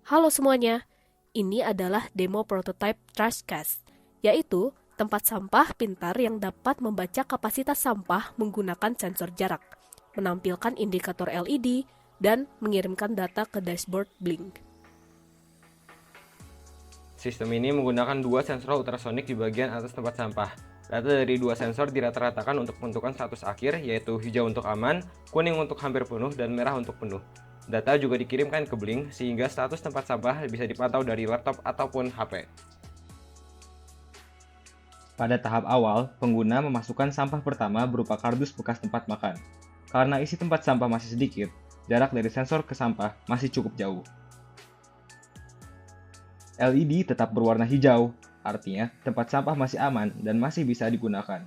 Halo semuanya, ini adalah demo prototype Trashcast, yaitu tempat sampah pintar yang dapat membaca kapasitas sampah menggunakan sensor jarak, menampilkan indikator LED, dan mengirimkan data ke dashboard Blink. Sistem ini menggunakan dua sensor ultrasonik di bagian atas tempat sampah. Data dari dua sensor dirata-ratakan untuk menentukan status akhir, yaitu hijau untuk aman, kuning untuk hampir penuh, dan merah untuk penuh. Data juga dikirimkan ke Blink, sehingga status tempat sampah bisa dipantau dari laptop ataupun HP. Pada tahap awal, pengguna memasukkan sampah pertama berupa kardus bekas tempat makan. Karena isi tempat sampah masih sedikit, jarak dari sensor ke sampah masih cukup jauh. LED tetap berwarna hijau, artinya tempat sampah masih aman dan masih bisa digunakan.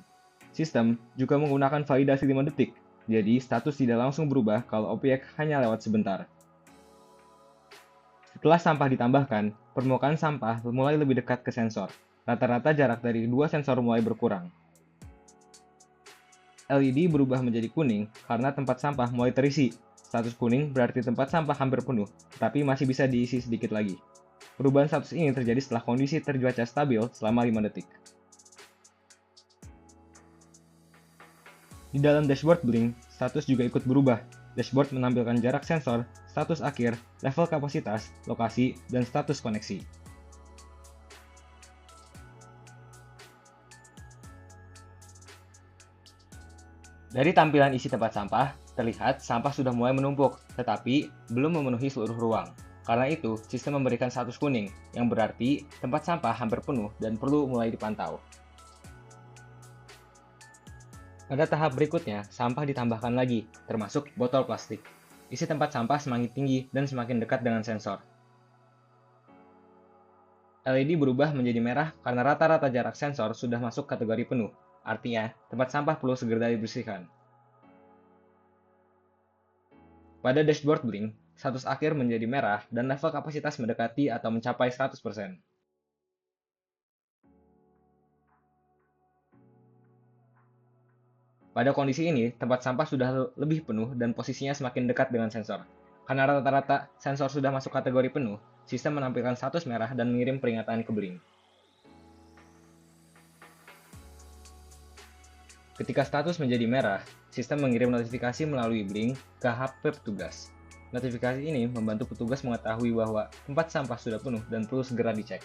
Sistem juga menggunakan validasi 5 detik, jadi status tidak langsung berubah kalau objek hanya lewat sebentar. Setelah sampah ditambahkan, permukaan sampah mulai lebih dekat ke sensor. Rata-rata jarak dari dua sensor mulai berkurang. LED berubah menjadi kuning karena tempat sampah mulai terisi. Status kuning berarti tempat sampah hampir penuh, tapi masih bisa diisi sedikit lagi. Perubahan status ini terjadi setelah kondisi tercuaca stabil selama 5 detik. Di dalam dashboard Blink, status juga ikut berubah. Dashboard menampilkan jarak sensor, status akhir, level kapasitas, lokasi, dan status koneksi. Dari tampilan isi tempat sampah, terlihat sampah sudah mulai menumpuk, tetapi belum memenuhi seluruh ruang. Karena itu, sistem memberikan status kuning, yang berarti tempat sampah hampir penuh dan perlu mulai dipantau. Pada tahap berikutnya, sampah ditambahkan lagi, termasuk botol plastik. Isi tempat sampah semakin tinggi dan semakin dekat dengan sensor. LED berubah menjadi merah karena rata-rata jarak sensor sudah masuk kategori penuh. Artinya, tempat sampah perlu segera dibersihkan. Pada dashboard Blink, status akhir menjadi merah dan level kapasitas mendekati atau mencapai 100%. Pada kondisi ini, tempat sampah sudah lebih penuh dan posisinya semakin dekat dengan sensor. Karena rata-rata sensor sudah masuk kategori penuh, sistem menampilkan status merah dan mengirim peringatan ke Blink. Ketika status menjadi merah, sistem mengirim notifikasi melalui Blink ke HP petugas. Notifikasi ini membantu petugas mengetahui bahwa tempat sampah sudah penuh dan perlu segera dicek.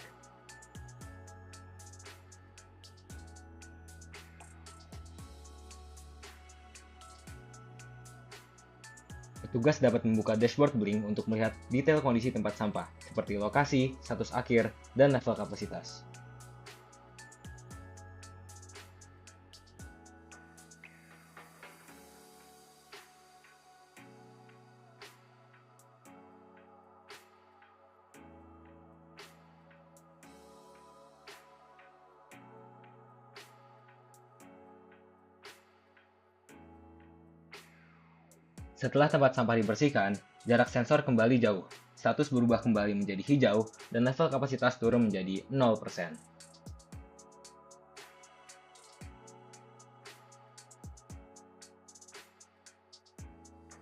Petugas dapat membuka dashboard Blink untuk melihat detail kondisi tempat sampah, seperti lokasi, status akhir, dan level kapasitas. Setelah tempat sampah dibersihkan, jarak sensor kembali jauh, status berubah kembali menjadi hijau, dan level kapasitas turun menjadi 0%.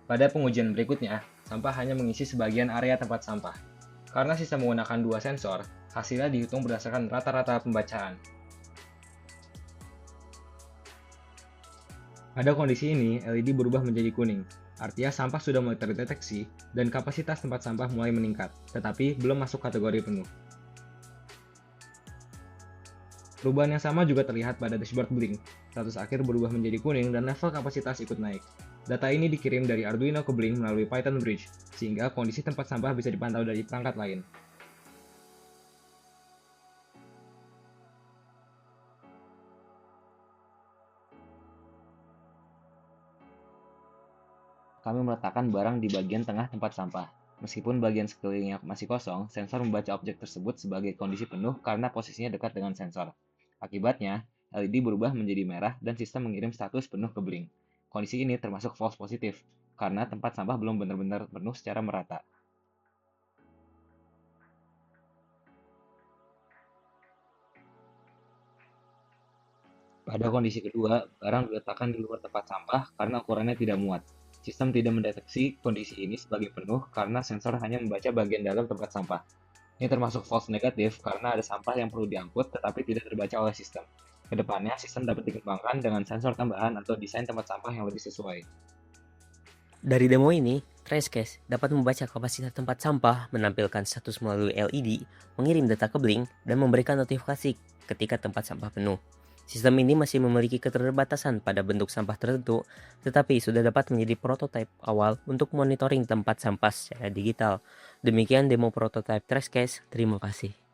Pada pengujian berikutnya, sampah hanya mengisi sebagian area tempat sampah. Karena sistem menggunakan dua sensor, hasilnya dihitung berdasarkan rata-rata pembacaan. Pada kondisi ini, LED berubah menjadi kuning. Artinya sampah sudah mulai terdeteksi dan kapasitas tempat sampah mulai meningkat, tetapi belum masuk kategori penuh. Perubahan yang sama juga terlihat pada dashboard Blink. Status akhir berubah menjadi kuning dan level kapasitas ikut naik. Data ini dikirim dari Arduino ke Blink melalui Python Bridge, sehingga kondisi tempat sampah bisa dipantau dari perangkat lain. Kami meletakkan barang di bagian tengah tempat sampah. Meskipun bagian sekelilingnya masih kosong, sensor membaca objek tersebut sebagai kondisi penuh karena posisinya dekat dengan sensor. Akibatnya, LED berubah menjadi merah dan sistem mengirim status penuh ke Blink. Kondisi ini termasuk false positif, karena tempat sampah belum benar-benar penuh secara merata. Pada kondisi kedua, barang diletakkan di luar tempat sampah karena ukurannya tidak muat. Sistem tidak mendeteksi kondisi ini sebagai penuh karena sensor hanya membaca bagian dalam tempat sampah. Ini termasuk false negatif karena ada sampah yang perlu diangkut tetapi tidak terbaca oleh sistem. Kedepannya, sistem dapat dikembangkan dengan sensor tambahan atau desain tempat sampah yang lebih sesuai. Dari demo ini, Tracecast dapat membaca kapasitas tempat sampah, menampilkan status melalui LED, mengirim data ke Blink, dan memberikan notifikasi ketika tempat sampah penuh. Sistem ini masih memiliki keterbatasan pada bentuk sampah tertentu, tetapi sudah dapat menjadi prototipe awal untuk monitoring tempat sampah secara digital. Demikian demo prototipe Tracecast. Terima kasih.